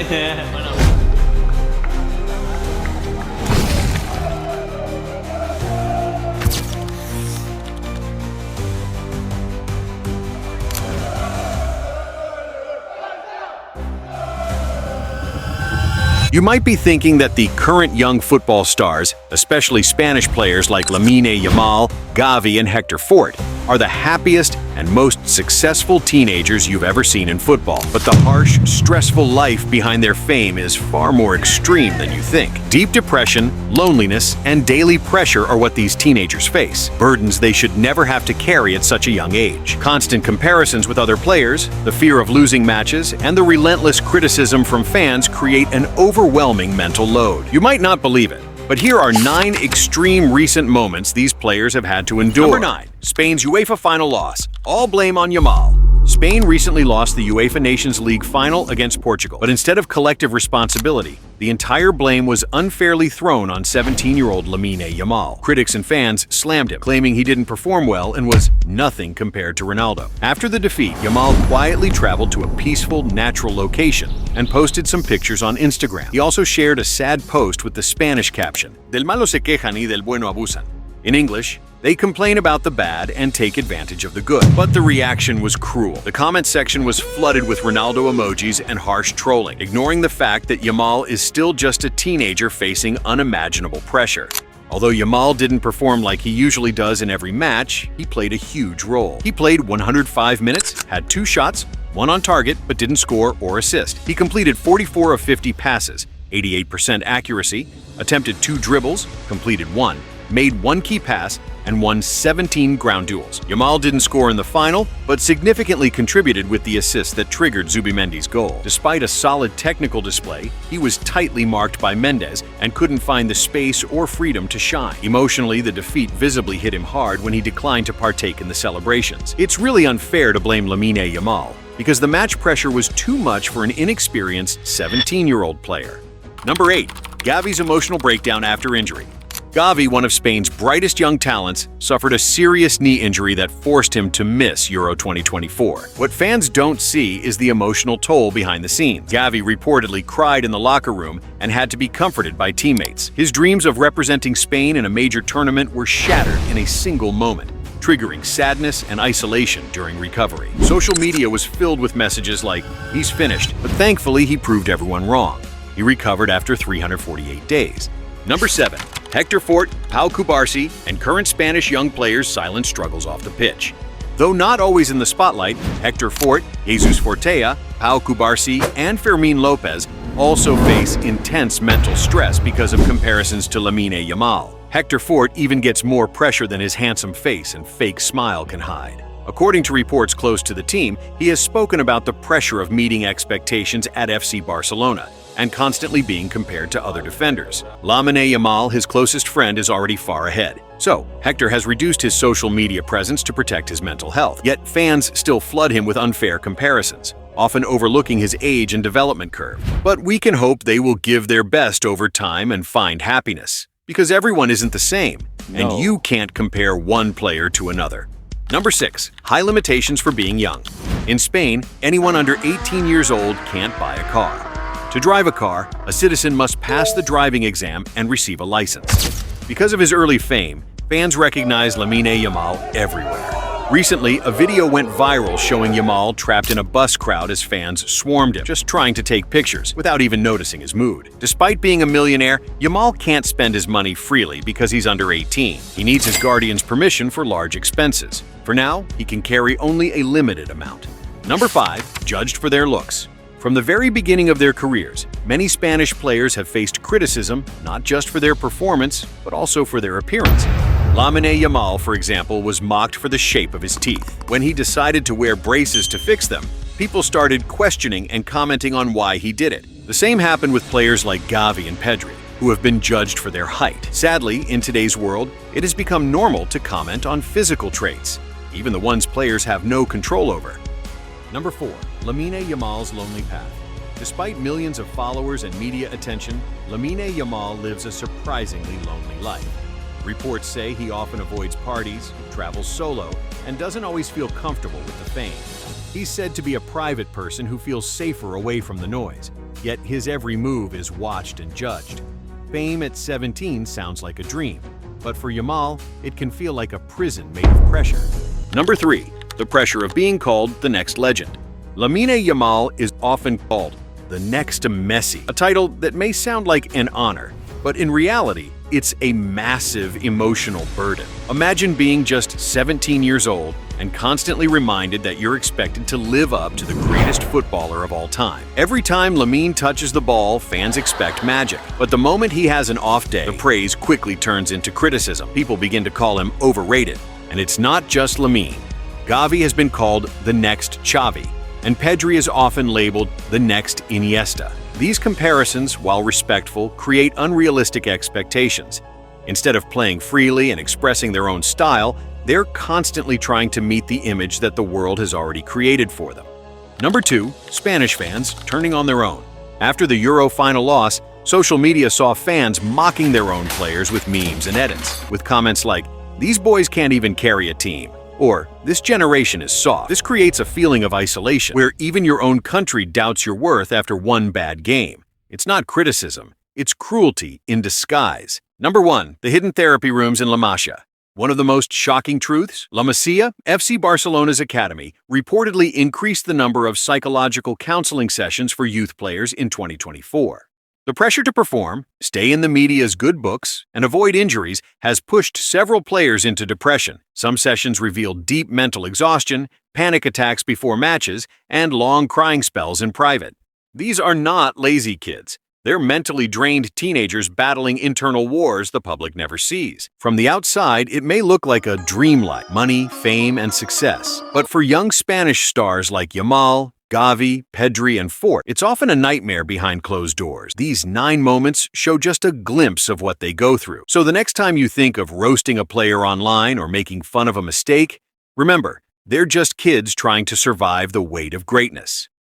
Bueno. You might be thinking that the current young football stars, especially Spanish players like Lamine Yamal, Gavi, and Hector Fort, are the happiest and most successful teenagers you've ever seen in football. But the harsh, stressful life behind their fame is far more extreme than you think. Deep depression, loneliness, and daily pressure are what these teenagers face, burdens they should never have to carry at such a young age. Constant comparisons with other players, the fear of losing matches, and the relentless criticism from fans create an overwhelming mental load. You might not believe it, but here are 9 extreme recent moments these players have had to endure. Number 9. Spain's UEFA final loss. All blame on Yamal. Spain recently lost the UEFA Nations League final against Portugal, but instead of collective responsibility, the entire blame was unfairly thrown on 17-year-old Lamine Yamal. Critics and fans slammed him, claiming he didn't perform well and was nothing compared to Ronaldo. After the defeat, Yamal quietly traveled to a peaceful, natural location and posted some pictures on Instagram. He also shared a sad post with the Spanish caption, "Del malo se quejan y del bueno abusan." In English, they complain about the bad and take advantage of the good. But the reaction was cruel. The comment section was flooded with Ronaldo emojis and harsh trolling, ignoring the fact that Yamal is still just a teenager facing unimaginable pressure. Although Yamal didn't perform like he usually does in every match, he played a huge role. He played 105 minutes, had 2 shots, 1 on target, but didn't score or assist. He completed 44 of 50 passes, 88% accuracy, attempted 2 dribbles, completed 1, made 1 key pass, and won 17 ground duels. Yamal didn't score in the final, but significantly contributed with the assist that triggered Zubimendi's goal. Despite a solid technical display, he was tightly marked by Mendes and couldn't find the space or freedom to shine. Emotionally, the defeat visibly hit him hard when he declined to partake in the celebrations. It's really unfair to blame Lamine Yamal, because the match pressure was too much for an inexperienced 17-year-old player. Number 8. Gavi's emotional breakdown after injury. Gavi, one of Spain's brightest young talents, suffered a serious knee injury that forced him to miss Euro 2024. What fans don't see is the emotional toll behind the scenes. Gavi reportedly cried in the locker room and had to be comforted by teammates. His dreams of representing Spain in a major tournament were shattered in a single moment, triggering sadness and isolation during recovery. Social media was filled with messages like, "He's finished," but thankfully he proved everyone wrong. He recovered after 348 days. Number 7. Hector Fort, Pau Cubarsí, and current Spanish young players' silent struggles off the pitch. Though not always in the spotlight, Hector Fort, Jesus Fortea, Pau Cubarsí, and Fermín López also face intense mental stress because of comparisons to Lamine Yamal. Hector Fort even gets more pressure than his handsome face and fake smile can hide. According to reports close to the team, he has spoken about the pressure of meeting expectations at FC Barcelona and constantly being compared to other defenders. Lamine Yamal, his closest friend, is already far ahead. So, Hector has reduced his social media presence to protect his mental health. Yet fans still flood him with unfair comparisons, often overlooking his age and development curve. But we can hope they will give their best over time and find happiness. Because everyone isn't the same, and you can't compare one player to another. Number 6. High limitations for being young. In Spain, anyone under 18 years old can't buy a car. To drive a car, a citizen must pass the driving exam and receive a license. Because of his early fame, fans recognize Lamine Yamal everywhere. Recently, a video went viral showing Yamal trapped in a bus crowd as fans swarmed him, just trying to take pictures without even noticing his mood. Despite being a millionaire, Yamal can't spend his money freely because he's under 18. He needs his guardian's permission for large expenses. For now, he can carry only a limited amount. Number 5. Judged for their looks. From the very beginning of their careers, many Spanish players have faced criticism not just for their performance, but also for their appearance. Lamine Yamal, for example, was mocked for the shape of his teeth. When he decided to wear braces to fix them, people started questioning and commenting on why he did it. The same happened with players like Gavi and Pedri, who have been judged for their height. Sadly, in today's world, it has become normal to comment on physical traits, even the ones players have no control over. Number 4. Lamine Yamal's lonely path. Despite millions of followers and media attention, Lamine Yamal lives a surprisingly lonely life. Reports say he often avoids parties, travels solo, and doesn't always feel comfortable with the fame. He's said to be a private person who feels safer away from the noise. yet his every move is watched and judged. Fame at 17 sounds like a dream, but for Yamal, it can feel like a prison made of pressure. Number 3. The pressure of being called the next legend. Lamine Yamal is often called the next Messi, a title that may sound like an honor, but in reality, it's a massive emotional burden. Imagine being just 17 years old and constantly reminded that you're expected to live up to the greatest footballer of all time. Every time Lamine touches the ball, fans expect magic. But the moment he has an off day, the praise quickly turns into criticism. People begin to call him overrated. And it's not just Lamine. Gavi has been called the next Xavi, and Pedri is often labeled the next Iniesta. These comparisons, while respectful, create unrealistic expectations. Instead of playing freely and expressing their own style, they're constantly trying to meet the image that the world has already created for them. Number 2, Spanish fans turning on their own. After the Euro final loss, social media saw fans mocking their own players with memes and edits, with comments like, "These boys can't even carry a team," or "This generation is soft." This creates a feeling of isolation, where even your own country doubts your worth after one bad game. It's not criticism, it's cruelty in disguise. Number 1, the hidden therapy rooms in Masia. One of the most shocking truths, Masia, FC Barcelona's academy, reportedly increased the number of psychological counseling sessions for youth players in 2024. The pressure to perform, stay in the media's good books, and avoid injuries has pushed several players into depression. Some sessions revealed deep mental exhaustion, panic attacks before matches, and long crying spells in private. These are not lazy kids. They're mentally drained teenagers battling internal wars the public never sees. From the outside, it may look like a dream life, money, fame, and success. But for young Spanish stars like Yamal, Gavi, Pedri, and Fort, it's often a nightmare behind closed doors. These 9 moments show just a glimpse of what they go through. So the next time you think of roasting a player online or making fun of a mistake, remember, they're just kids trying to survive the weight of greatness.